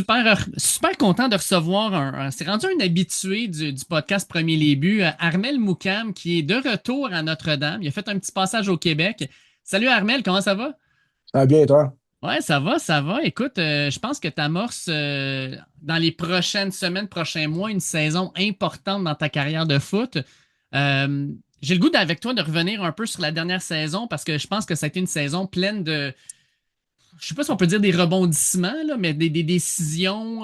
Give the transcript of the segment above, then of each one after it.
super content de recevoir c'est rendu un habitué du podcast Premier les buts, Armel Moukam, qui est de retour à Notre-Dame. Il a fait un petit passage au Québec. Salut Armel, comment ça va? Ça va bien, et toi? Ouais, ça va, ça va. Écoute, je pense que tu amorces dans les prochaines semaines, prochains mois, une saison importante dans ta carrière de foot. Euh, j'ai le goût avec toi de revenir un peu sur la dernière saison parce que je pense que ça a été une saison pleine de, je sais pas si on peut dire des rebondissements, là, mais des décisions,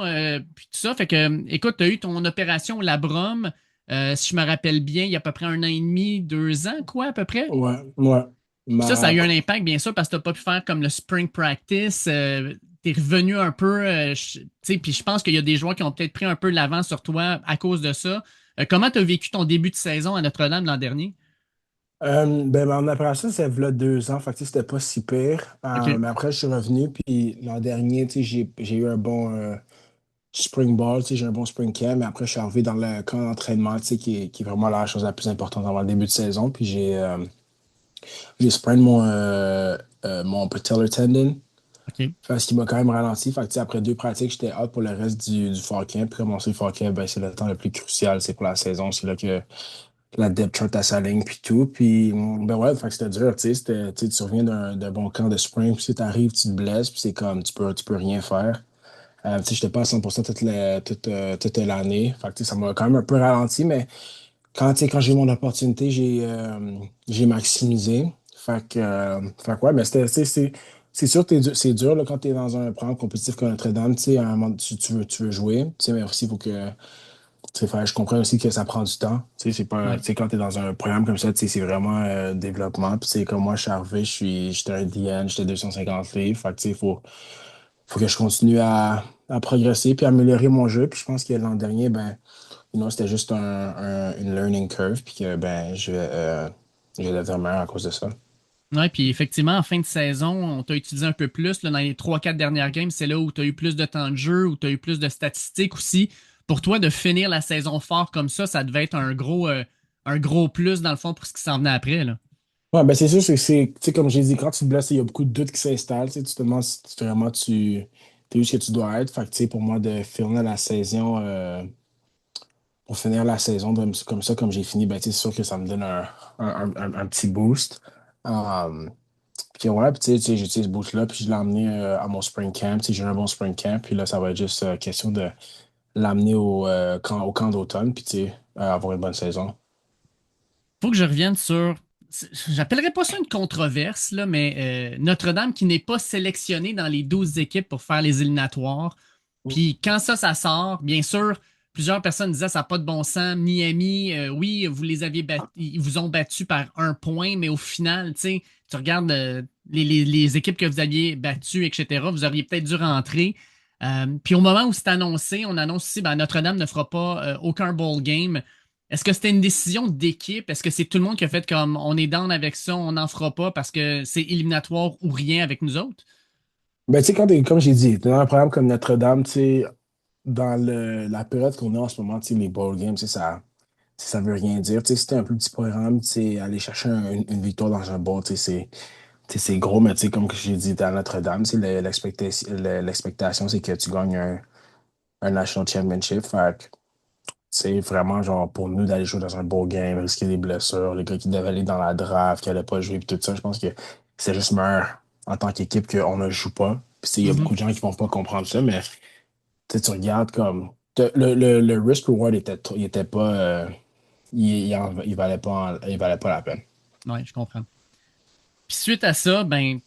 puis tout ça. Fait que, écoute, tu as eu ton opération Labrum, si je me rappelle bien, il y a à peu près un an et demi, 2 ans, quoi, à peu près. Ouais, ouais. Puis ça a Ma... eu un impact, bien sûr, parce que tu n'as pas pu faire comme le spring practice. Tu es revenu un peu, tu sais, puis je pense qu'il y a des joueurs qui ont peut-être pris un peu l'avant sur toi à cause de ça. Comment tu as vécu ton début de saison à Notre-Dame l'an dernier? ben, mon opération, c'est v'là 2 ans, fait que tu sais, c'était pas si pire. OK. Mais après, je suis revenu, puis l'an dernier, tu sais, j'ai eu un bon spring ball, tu sais, j'ai un bon spring camp, mais après, je suis arrivé dans le camp d'entraînement, tu sais, qui est vraiment la chose la plus importante avant le début de saison, puis j'ai sprained mon patellar tendon, OK. fait, ce qui m'a quand même ralenti. Fait que, tu sais, après 2 pratiques, j'étais out pour le reste du fall camp, puis commencer le fall camp, ben, c'est le temps le plus crucial, c'est pour la saison, c'est là que la depth chart à sa ligne, puis tout. Puis, ben ouais, fait que c'était dur, tu sais. Tu sais, tu reviens d'un bon camp de spring, puis tu arrives, tu te blesses, puis c'est comme, tu peux rien faire. Tu sais, j'étais pas à 100% toute l'année. Fait que, tu sais, ça m'a quand même un peu ralenti, mais quand, tu sais, quand j'ai eu mon opportunité, j'ai maximisé. Fait que ouais, mais c'est sûr que c'est dur là, quand tu es dans un programme compétitif comme Notre-Dame, tu sais, à un moment, tu veux jouer, tu sais, mais aussi, il faut que je comprends aussi que ça prend du temps. C'est pas, Ouais. quand tu es dans un programme comme ça, c'est vraiment développement. Puis comme moi, je suis arrivé, j'étais un DN, j'étais 250 livres. Fait que faut que je continue à progresser puis améliorer mon jeu. Puis je pense que l'an dernier, ben, c'était juste une learning curve. Puis que ben, je vais devenir meilleur à cause de ça. Ouais, puis effectivement, en fin de saison, on t'a utilisé un peu plus. Là, dans les 3, 4 dernières games, c'est là où tu as eu plus de temps de jeu, où tu as eu plus de statistiques aussi. Pour toi, de finir la saison fort comme ça devait être un gros plus dans le fond pour ce qui s'en venait après, là. Ouais, ben c'est sûr, tu sais, comme j'ai dit, quand tu te blesses, il y a beaucoup de doutes qui s'installent. Tu te demandes si vraiment t'es où ce que tu dois être. Fait que, tu sais, pour moi, de finir la saison. Pour finir la saison comme ça, comme j'ai fini, ben, c'est sûr que ça me donne un petit boost. Um, puis ouais, puis j'ai utilisé ce boost-là, puis je l'ai emmené à mon spring camp. Tu sais, j'ai eu un bon spring camp, puis là, ça va être juste question de l'amener au camp d'automne, puis avoir une bonne saison. Faut que je revienne sur. J'appellerais pas ça une controverse, là, mais Notre-Dame qui n'est pas sélectionné dans les 12 équipes pour faire les éliminatoires. Puis quand ça sort, bien sûr, plusieurs personnes disaient ça n'a pas de bon sens. Miami, oui, vous les aviez ils vous ont battu par 1 point, mais au final, tu sais, tu regardes les équipes que vous aviez battues, etc., vous auriez peut-être dû rentrer. Puis au moment où c'est annoncé, on annonce aussi ben, Notre-Dame ne fera pas aucun bowl game. Est-ce que c'était une décision d'équipe? Est-ce que c'est tout le monde qui a fait comme on est down avec ça, on n'en fera pas parce que c'est éliminatoire ou rien avec nous autres? Ben, tu sais, comme j'ai dit, dans un programme comme Notre-Dame, tu sais, dans la période qu'on est en ce moment, tu sais, les bowl games, ça veut rien dire. Tu sais, c'était un plus petit programme, tu sais, aller chercher une victoire dans un bowl, c'est gros, mais comme que j'ai dit à Notre-Dame, l'expectation, c'est que tu gagnes un National Championship. Fait que, c'est vraiment genre pour nous d'aller jouer dans un beau game, risquer des blessures, les gars qui devaient aller dans la draft, qui n'allaient pas jouer, puis tout ça, je pense que c'est juste meilleur en tant qu'équipe qu'on ne joue pas. Puis il y a beaucoup de gens qui vont pas comprendre ça, mais tu regardes comme le risk reward il était pas il valait pas la peine. Oui, je comprends. Puis suite à ça, ben,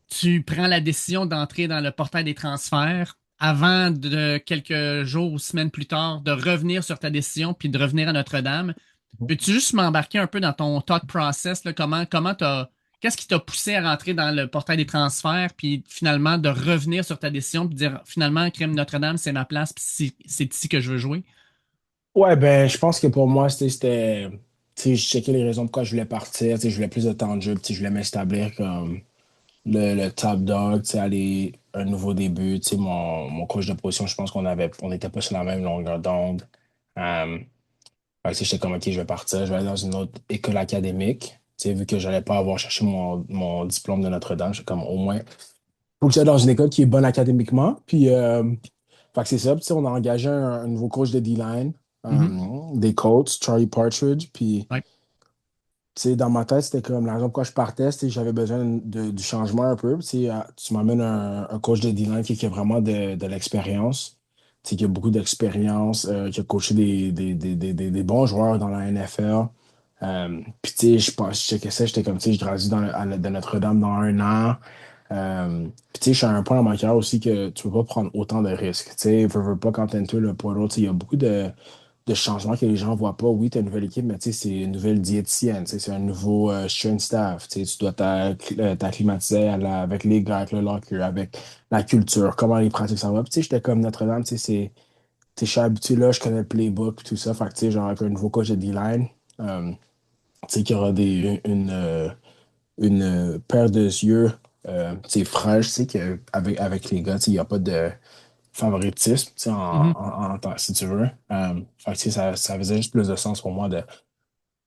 tu prends la décision d'entrer dans le portail des transferts avant de quelques jours ou semaines plus tard de revenir sur ta décision puis de revenir à Notre-Dame. Peux-tu juste m'embarquer un peu dans ton thought process, là, qu'est-ce qui t'a poussé à rentrer dans le portail des transferts puis finalement de revenir sur ta décision puis de dire finalement, Crème Notre-Dame, c'est ma place puis c'est ici que je veux jouer? Ouais, ben, je pense que pour moi, tu sais, je checkais les raisons pourquoi je voulais partir. Tu sais, je voulais plus de temps de jeu, puis tu sais, je voulais m'établir comme le top dog, tu sais, aller un nouveau début. Tu sais, mon coach de position, je pense on n'était pas sur la même longueur d'onde. Fait que, tu sais, j'étais comme, OK, je vais partir, je vais aller dans une autre école académique. Tu sais, vu que j'allais pas avoir cherché mon diplôme de Notre-Dame, j'étais comme, au moins, faut que j'aille dans une école qui est bonne académiquement. Puis, Fait que c'est ça. Puis, tu sais, on a engagé un nouveau coach de D-line, Mhm. des Colts, Charlie Partridge. Puis, Ouais. tu sais, dans ma tête, c'était comme la raison pourquoi je partais, c'était que j'avais besoin du changement un peu. Puis, tu sais, tu m'amènes un coach de D-line qui a vraiment de l'expérience. Tu sais, qui a beaucoup d'expérience, qui a coaché des bons joueurs dans la NFL. Puis, tu sais, je checkais ça, j'étais comme, tu sais, je grandis de Notre-Dame dans un an. Puis, tu sais, je suis à un point dans ma carrière aussi que tu peux pas prendre autant de risques. Tu sais, veux pas quand t'entends le portal, tu sais, il y a beaucoup de changements que les gens voient pas. Oui, tu as une nouvelle équipe, mais tu sais, c'est une nouvelle diététicienne, tu sais, c'est un nouveau strength staff. Tu sais, tu dois t'acclimatiser avec les gars, avec le locker, avec la culture, comment les pratiques ça va. Puis, tu sais, j'étais comme Notre-Dame, tu sais, tu sais, je suis habitué là, je connais le playbook, tout ça. Fait que, tu sais, genre, avec un nouveau coach de D-line, tu sais, qu'il y aura une paire de yeux, tu sais, fraîche, tu sais, avec les gars, tu sais, il n'y a pas de favoritisme, tu sais, Mhm. si tu veux. Fait que, tu sais, ça faisait juste plus de sens pour moi de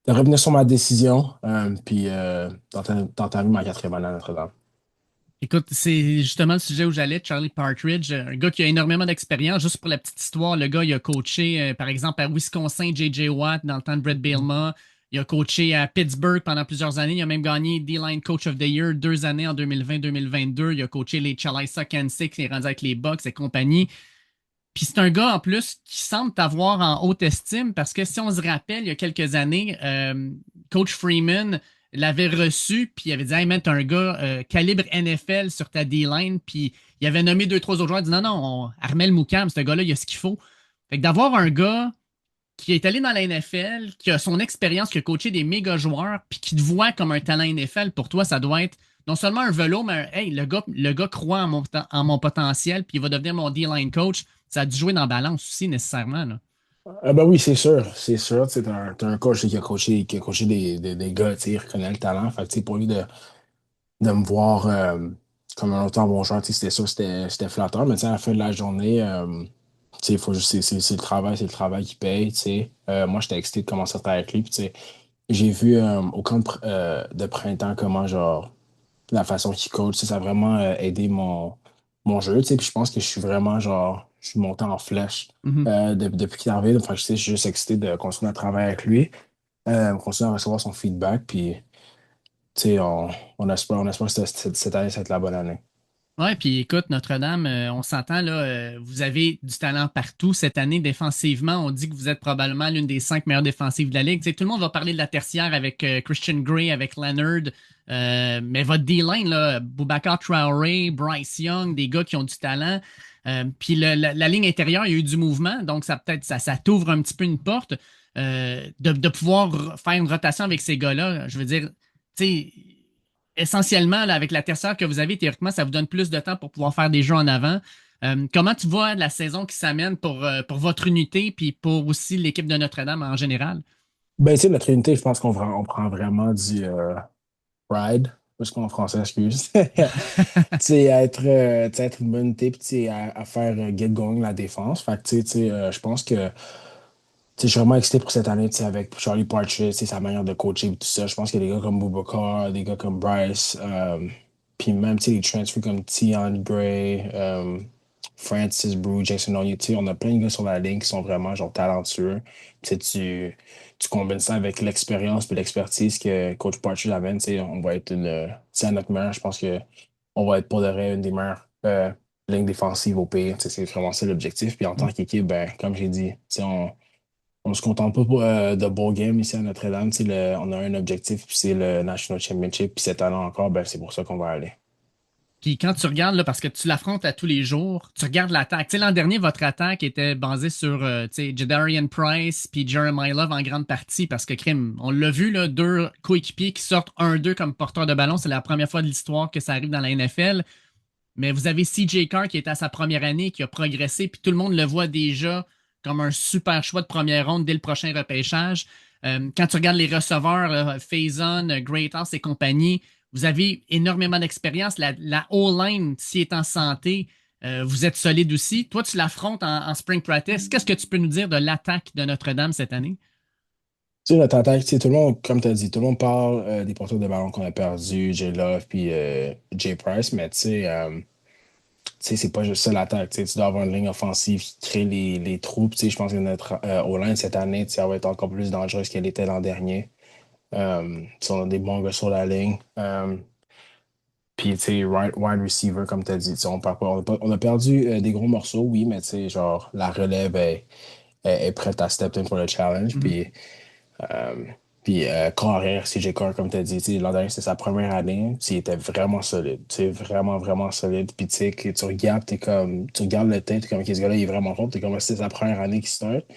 revenir sur ma décision, puis d'entamer ma quatrième année à Notre-Dame. Écoute, c'est justement le sujet où j'allais, Charlie Partridge, un gars qui a énormément d'expérience. Juste pour la petite histoire, le gars, il a coaché, par exemple, à Wisconsin, J.J. Watt, dans le temps de Brett Bielema. Il a coaché à Pittsburgh pendant plusieurs années. Il a même gagné D-Line Coach of the Year 2 années en 2020-2022. Il a coaché les Chalisa Kansas, il est rendu avec les Bucks et compagnie. Puis c'est un gars en plus qui semble t'avoir en haute estime parce que si on se rappelle, il y a quelques années, Coach Freeman l'avait reçu, puis il avait dit: Hey man, t'as un gars calibre NFL sur ta D-line, puis il avait nommé deux, trois autres joueurs, il dit: Non, non, Armel Moukam, ce gars-là, il a ce qu'il faut. Fait que d'avoir un gars qui est allé dans la NFL, qui a son expérience, qui a coaché des méga joueurs, puis qui te voit comme un talent NFL, pour toi, ça doit être non seulement un velours, mais hey, le gars croit en mon potentiel, puis il va devenir mon D-line coach. Ça a dû jouer dans la balance aussi, nécessairement. Là. Ben oui, c'est sûr, c'est sûr. Tu sais, t'as un coach qui a coaché des gars, tu sais, il reconnaît le talent. Fait que, tu sais, pour lui de me voir comme un autant bon joueur, tu sais, c'était sûr, c'était flatteur. Mais tu sais, à la fin de la journée, tu sais, il faut juste, c'est le travail qui paye, tu sais. Moi, j'étais excité de commencer à travailler avec lui. Puis, tu sais, j'ai vu au camp de printemps comment, genre, la façon qu'il coach, tu sais, ça a vraiment aidé mon jeu, tu sais. Puis je pense que je suis vraiment, genre, je suis monté en flèche Mhm. depuis qu'il est arrivé. Donc, je sais, je suis juste excité de continuer à travailler avec lui, continuer à recevoir son feedback. Puis, tu sais, on espère que cette année, ça va être la bonne année. Ouais, puis écoute, Notre-Dame, on s'entend là, vous avez du talent partout cette année défensivement. On dit que vous êtes probablement l'une des 5 meilleures défensives de la ligue. Tu sais, tout le monde va parler de la tertiaire avec Christian Gray, avec Leonard, mais votre D-line, là, Boubacar Traoré, Bryce Young, des gars qui ont du talent. Puis la ligne intérieure, il y a eu du mouvement, donc ça peut-être ça t'ouvre un petit peu une porte de pouvoir faire une rotation avec ces gars-là. Je veux dire, tu sais essentiellement, là, avec la tertiaire que vous avez, théoriquement, ça vous donne plus de temps pour pouvoir faire des jeux en avant. Comment tu vois la saison qui s'amène pour votre unité puis pour aussi l'équipe de Notre-Dame en général? Ben, tu sais, notre unité, je pense on prend vraiment du pride, parce qu'en français, excuse. Tu sais, tu sais, être une bonne unité, puis tu sais, à faire get going la défense. Fait que, je pense que tu sais, je suis vraiment excité pour cette année, tu sais, avec Charlie Partridge, tu sais, sa manière de coacher et tout ça. Je pense qu'il y a des gars comme Boubacar, des gars comme Bryce, puis même, tu sais, les transferts comme Tion Gray, Francis Brew, Jackson Onion, tu sais, on a plein de gars sur la ligne qui sont vraiment, genre, talentueux. Tu sais, tu combines ça avec l'expérience et l'expertise que Coach Partridge amène, tu sais, on va être tu sais, à notre meilleur, je pense que on va être pour de vrai une des meilleures lignes défensives au pays. Tu sais, c'est vraiment ça l'objectif. Puis en tant qu'équipe, ben, comme j'ai dit, tu sais, on se contente pas de bowl game ici à Notre-Dame. Tu sais, on a un objectif, puis c'est le National Championship. Puis cette année encore, ben, c'est pour ça qu'on va aller. Puis quand tu regardes, là, parce que tu l'affrontes à tous les jours, tu regardes l'attaque. Tu sais, l'an dernier, votre attaque était basée sur tu sais, Jadarian Price puis Jeremiah Love en grande partie parce que, crime, on l'a vu, là, deux coéquipiers qui sortent 1-2 comme porteurs de ballon. C'est la première fois de l'histoire que ça arrive dans la NFL. Mais vous avez CJ Carr qui est à sa première année, qui a progressé, puis tout le monde le voit déjà comme un super choix de première ronde dès le prochain repêchage. Quand tu regardes les receveurs, là, Faison, Greathouse et compagnie, vous avez énormément d'expérience. La O-line, s'il est en santé, vous êtes solide aussi. Toi, tu l'affrontes en spring practice. Qu'est-ce que tu peux nous dire de l'attaque de Notre-Dame cette année? Tu sais, notre attaque, tu sais, tout le monde, comme tu as dit, tout le monde parle des porteurs de ballon qu'on a perdu, J. Love puis J. Price, mais tu sais, sais, c'est pas juste ça l'attaque. Tu sais, tu dois avoir une ligne offensive qui crée les trous. Puis, tu sais, je pense que notre O-line cette année, tu sais, elle va être encore plus dangereuse qu'elle était l'an dernier. Tu sais, on a des bons gars sur la ligne. Puis, tu sais, wide receiver, comme tu as dit, tu sais, on a perdu des gros morceaux, oui, mais tu sais, genre, la relève est prête à step in pour le challenge. Mhm. Euh, puis corps arrière, CJ Carr, comme tu as dit, tu sais, l'an dernier, c'est sa première année. Puis il était vraiment solide. Tu sais, vraiment, vraiment solide. Puis tu sais, que tu regardes, tu regardes le tête, t'es comme, OK, ce gars-là, il est vraiment fort. T'es comme, c'est sa première année qui start. Tu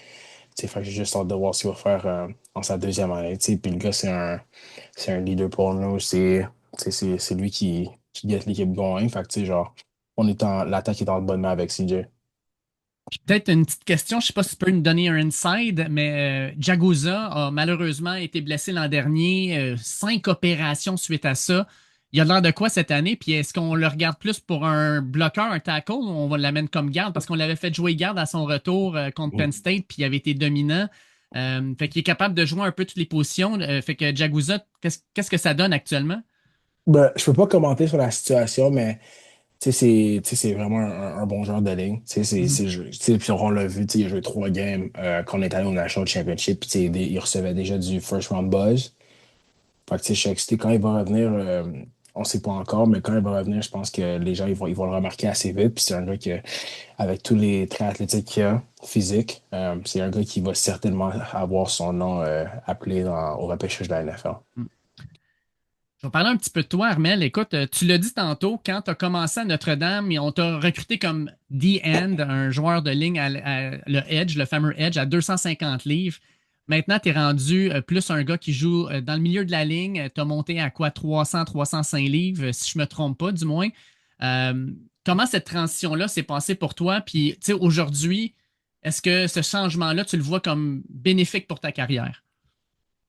sais, fait que j'ai juste hâte de voir ce qu'il va faire en sa deuxième année. Tu sais, puis le gars, c'est un leader pour nous. C'est lui qui get l'équipe going. Fait que, tu sais, genre, l'attaque est en bonne main avec CJ. Puis peut-être une petite question, je sais pas si tu peux nous donner un inside, mais Jagusa a malheureusement été blessé l'an dernier, 5 opérations suite à ça. Il a l'air de quoi cette année? Puis est-ce qu'on le regarde plus pour un bloqueur, un tackle, ou on va l'amener comme garde? Parce qu'on l'avait fait jouer garde à son retour contre Penn State, puis il avait été dominant. Fait qu'il est capable de jouer un peu toutes les positions. Fait que Jagusa, qu'est-ce que ça donne actuellement? Ben, je peux pas commenter sur la situation, mais tu sais, c'est vraiment un bon joueur de ligne. Mhm. Puis on l'a vu, tu sais, il a joué 3 games quand on est allé au National Championship. Puis tu sais, il recevait déjà du first round buzz. Fait que tu sais, je suis excité. Quand il va revenir, on sait pas encore, mais quand il va revenir, je pense que les gens ils vont le remarquer assez vite. Puis c'est un gars qui, avec tous les traits athlétiques qu'il a, physiques, c'est un gars qui va certainement avoir son nom appelé au repêchage de la NFL. Je vais parler un petit peu de toi, Armel. Écoute, tu l'as dit tantôt, quand tu as commencé à Notre-Dame, on t'a recruté comme D-end, un joueur de ligne le Edge, le fameux Edge, à 250 livres. Maintenant, tu es rendu plus un gars qui joue dans le milieu de la ligne. Tu as monté à quoi? 300, 305 livres, si je me trompe pas, du moins. Euh, Comment cette transition-là s'est passée pour toi? Puis, tu sais, aujourd'hui, est-ce que ce changement-là, tu le vois comme bénéfique pour ta carrière?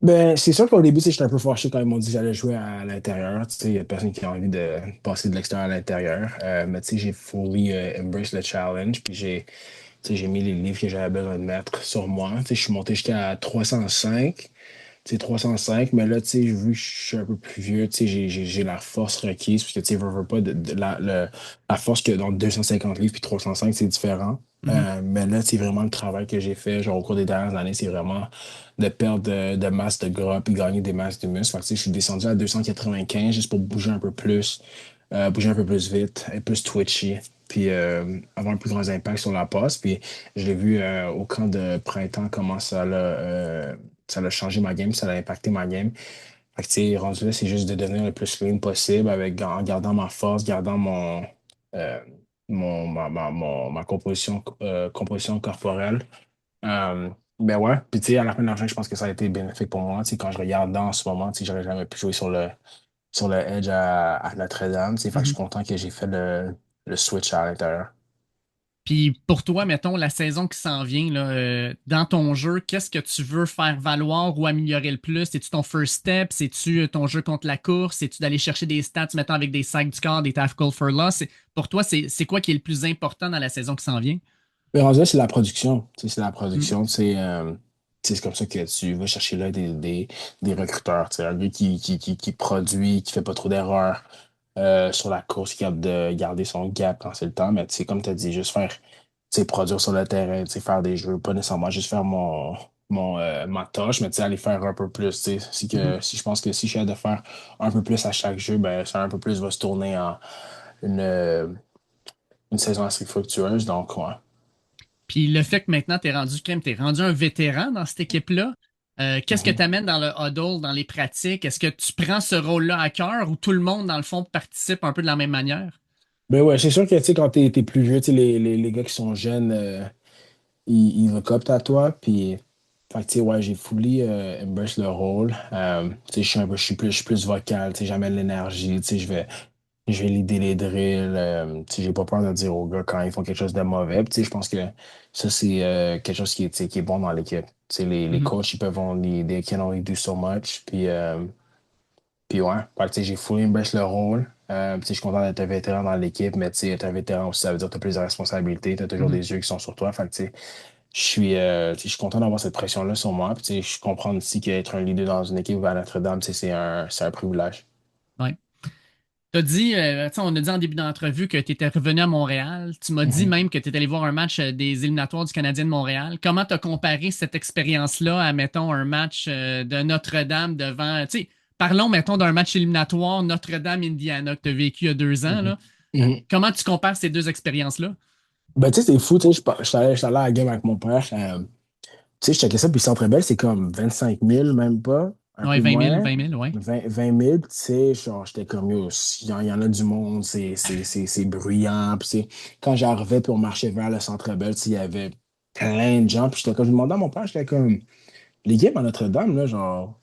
Ben, c'est sûr qu'au début, tu sais, j'étais un peu fâché quand ils m'ont dit que j'allais jouer à l'intérieur. Tu sais, il n'y a personne qui a envie de passer de l'extérieur à l'intérieur. Mais tu sais, j'ai fully embrace le challenge. Puis tu sais, j'ai mis les livres que j'avais besoin de mettre sur moi. Tu sais, je suis monté jusqu'à 305. Tu sais, 305. Mais là, tu sais, vu que je suis un peu plus vieux, tu sais, j'ai la force requise. Parce que, tu sais, veux pas, la force que dans 250 livres puis 305, c'est différent. Mhm. Mais là, c'est vraiment le travail que j'ai fait, genre, au cours des dernières années, c'est vraiment de perdre de masse de gras puis gagner des masses de muscle. Fait que, tu sais, je suis descendu à 295 juste pour bouger un peu plus vite, être plus twitchy, puis avoir un plus grand impact sur la passe. Puis je l'ai vu au camp de printemps comment ça a changé ma game, ça a impacté ma game. Fait que, tu sais, rendu là, c'est juste de devenir le plus clean possible en gardant ma force, gardant euh, ma composition corporelle. Euh, ben ouais, puis tu sais, à la fin de l'argent, je pense que ça a été bénéfique pour moi. Tu sais, quand je regarde dans ce moment, tu sais, j'aurais jamais pu jouer sur le Edge à Notre-Dame. Tu sais, fait que je suis Mhm. content que j'ai fait le switch à l'intérieur. Puis pour toi, mettons, la saison qui s'en vient, là, dans ton jeu, qu'est-ce que tu veux faire valoir ou améliorer le plus? C'est-tu ton first step? C'est-tu ton jeu contre la course? C'est-tu d'aller chercher des stats, mettons, avec des sacs du corps, des tackles for loss? Pour toi, c'est quoi qui est le plus important dans la saison qui s'en vient? Mais rendu là, c'est la production. Tu sais, c'est la Mm. production. Tu sais, c'est comme ça que tu vas chercher là des recruteurs. Tu sais, un gars qui produit, qui fait pas trop d'erreurs sur la course, qui a de garder son gap quand c'est le temps. Mais tu sais, comme tu as dit, juste faire, tu sais, produire sur le terrain, tu sais, faire des jeux, pas nécessairement juste faire ma tâche, mais tu sais, aller faire un peu plus. Tu sais, Mhm. si je pense que si je suis de faire un peu plus à chaque jeu, ben ça un peu plus va se tourner en une, euh, une saison assez fructueuse. Donc, ouais. Puis le fait que maintenant, t'es rendu un vétéran dans cette équipe-là, qu'est-ce que tu amènes dans le huddle, dans les pratiques? Est-ce que tu prends ce rôle-là à cœur ou tout le monde, dans le fond, participe un peu de la même manière? Ben ouais, c'est sûr que tu sais, quand t'es plus vieux, tu sais, les gars qui sont jeunes, ils look up à toi. Puis, fait que, tu sais, ouais, j'ai fully embrace le rôle. Tu sais, je suis plus vocal, tu sais, j'amène l'énergie, tu sais, je vais leader les drills. Tu sais, j'ai pas peur de dire aux gars quand ils font quelque chose de mauvais. Puis, tu sais, je pense que ça, c'est quelque chose tu sais, qui est bon dans l'équipe. Tu sais, les Mhm. coachs, ils peuvent only, they can only do so much. Puis ouais, fait que, tu sais, j'ai fully embrace le rôle. Tu sais, je suis content d'être un vétéran dans l'équipe, mais tu sais, être un vétéran aussi, ça veut dire que tu as plus de responsabilités, tu as toujours Mhm. des yeux qui sont sur toi. Fait que, tu sais, tu sais, je suis content d'avoir cette pression-là sur moi. Puis, tu sais, je comprends aussi qu'être un leader dans une équipe à Notre-Dame, tu sais, c'est un privilège. Ouais. Tu as dit, tu sais, on a dit en début d'entrevue que tu étais revenu à Montréal. Tu m'as dit Mhm. même que tu étais allé voir un match des éliminatoires du Canadien de Montréal. Comment tu as comparé cette expérience-là à, mettons, un match de Notre-Dame devant. Tu sais, parlons, mettons, d'un match éliminatoire Notre-Dame-Indiana que tu as vécu il y a 2 ans, Mhm. là. Mhm. Comment tu compares ces deux expériences-là? Ben, tu sais, c'est fou, tu sais, j'étais allé à la game avec mon père. Tu sais, je checkais ça, puis Centre Bell, c'est comme 25 000, même pas, un Ouais, peu 20 000, moins. 20 000, ouais. 20 000, puis tu sais, genre, j'étais comme, yo, il y en a du monde, c'est bruyant, puis tu sais, quand j'arrivais, puis on marchait vers le Centre Bell, tu sais, il y avait plein de gens, puis j'étais comme, je demandais à mon père, j'étais comme, les games à Notre-Dame, là, genre,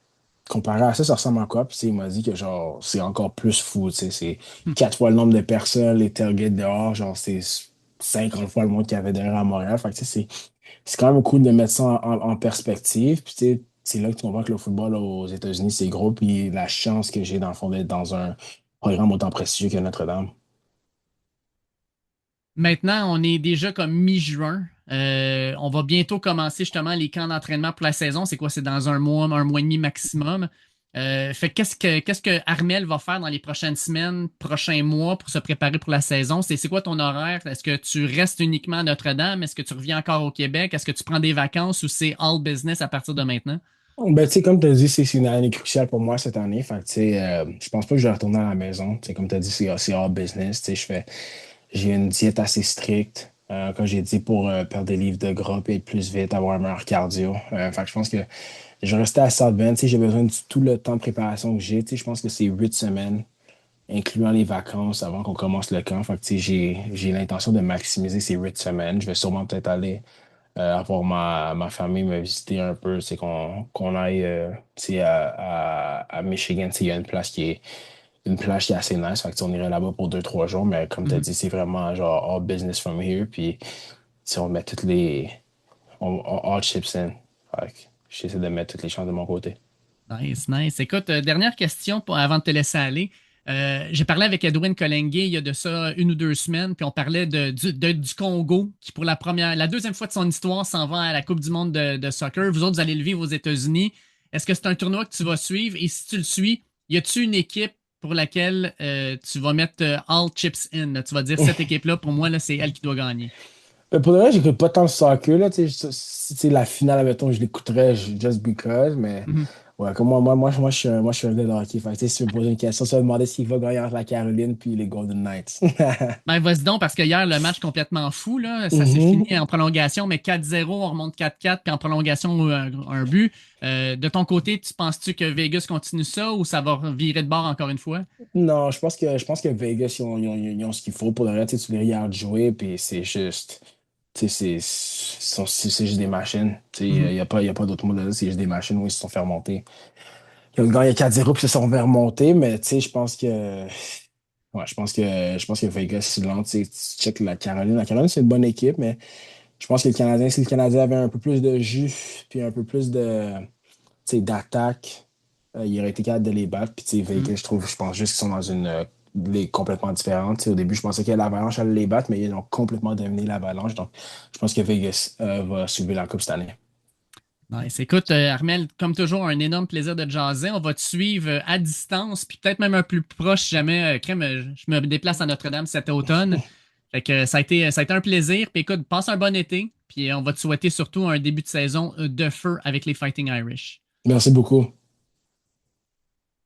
comparé à ça, ça ressemble à quoi? Puis tu sais, il m'a dit que, genre, c'est encore plus fou, tu sais, c'est Hmm. 4 fois le nombre de personnes, les tailgates dehors, genre, c'est 50 fois le monde qu'il y avait derrière à Montréal, fait que tu sais, c'est quand même cool de mettre ça en perspective. Puis, tu sais, c'est là que tu comprends que le football là, aux États-Unis, c'est gros. Puis, la chance que j'ai, dans le fond, d'être dans un programme autant prestigieux que Notre-Dame. Maintenant, on est déjà comme mi-juin. On va bientôt commencer justement les camps d'entraînement pour la saison. C'est quoi? C'est dans un mois et demi maximum. Fait que qu'est-ce que Armel va faire dans les prochaines semaines, prochains mois pour se préparer pour la saison? C'est quoi ton horaire? Est-ce que tu restes uniquement à Notre-Dame? Est-ce que tu reviens encore au Québec? Est-ce que tu prends des vacances ou c'est all business à partir de maintenant? Ben, tu sais, comme tu as dit, c'est une année cruciale pour moi cette année. Fait que, tu sais, je pense pas que je vais retourner à la maison. Tu sais, comme tu as dit, c'est all business. Tu sais, j'ai une diète assez stricte. Comme j'ai dit, pour perdre des livres de gras et être plus vite, avoir un meilleur cardio. Fait que je pense que je vais rester à South Bend. Tu sais, j'ai besoin de tout le temps de préparation que j'ai. Tu sais, je pense que c'est 8 semaines, incluant les vacances avant qu'on commence le camp. Fait que, tu sais, j'ai l'intention de maximiser ces 8 semaines. Je vais sûrement peut-être aller avoir ma famille me visiter un peu. C'est qu'on aille tu sais, à Michigan. Tu sais, il y a une plage qui est assez nice. Fait que, tu sais, on irait là-bas pour 2, 3 jours. Mais comme tu as Mhm. dit, c'est vraiment genre all business from here. Puis si on met toutes les. All chips in. Fait que j'essaie de mettre toutes les chances de mon côté. Nice, nice. Écoute, dernière question avant de te laisser aller. J'ai parlé avec Edwin Kolengué il y a de ça 1 ou 2 semaines, puis on parlait du Congo qui, pour la deuxième fois de son histoire, s'en va à la Coupe du monde de soccer. Vous autres, vous allez le vivre aux États-Unis. Est-ce que c'est un tournoi que tu vas suivre? Et si tu le suis, y a-tu une équipe pour laquelle tu vas mettre all chips in, là? Tu vas dire cette équipe-là, pour moi, là, c'est elle qui doit gagner. Pour le vrai, j'écoute pas tant le soccer, là, tu sais, si c'est la finale, mettons, je l'écouterais just because, mais Mhm. ouais, comme moi, je suis un gars de hockey. Fait que, tu sais, si tu me poses une question, tu vas me demander s'il va gagner entre la Caroline puis les Golden Knights. Ben, vas-y donc, parce que hier, le match complètement fou, là, ça s'est fini Mhm. en prolongation, mais 4-0, on remonte 4-4, puis en prolongation, un but. De ton côté, tu penses-tu que Vegas continue ça ou ça va virer de bord encore une fois? Non, je pense que Vegas, ils ont ce qu'il faut pour le reste. Tu les regardes jouer, puis c'est juste. Tu sais, c'est juste des machines. Tu sais, Mhm. y a pas d'autre mot là, c'est juste des machines où ils se sont fait remonter. Ils ont gagné 4-0 puis ils se sont fait remonter, mais tu sais, je pense que. Ouais, je pense que Vegas, là, tu sais, tu check la Caroline. La Caroline, c'est une bonne équipe, mais je pense que le Canadien, si le Canadien avait un peu plus de jus, puis un peu plus de, tu sais, d'attaque, il aurait été capable de les battre. Puis, tu sais, Mhm. Vegas, je pense juste qu'ils sont dans une ligue complètement différente. Tu sais, au début, je pensais que l'Avalanche allait les battre, mais ils ont complètement dominé l'Avalanche. Donc, je pense que Vegas va soulever la Coupe cette année. Nice. Écoute, Armel, comme toujours, un énorme plaisir de te jaser. On va te suivre à distance, puis peut-être même un peu plus proche si jamais je me déplace à Notre-Dame cet automne. Fait que ça a été un plaisir. Puis écoute, passe un bon été, puis on va te souhaiter surtout un début de saison de feu avec les Fighting Irish. Merci beaucoup.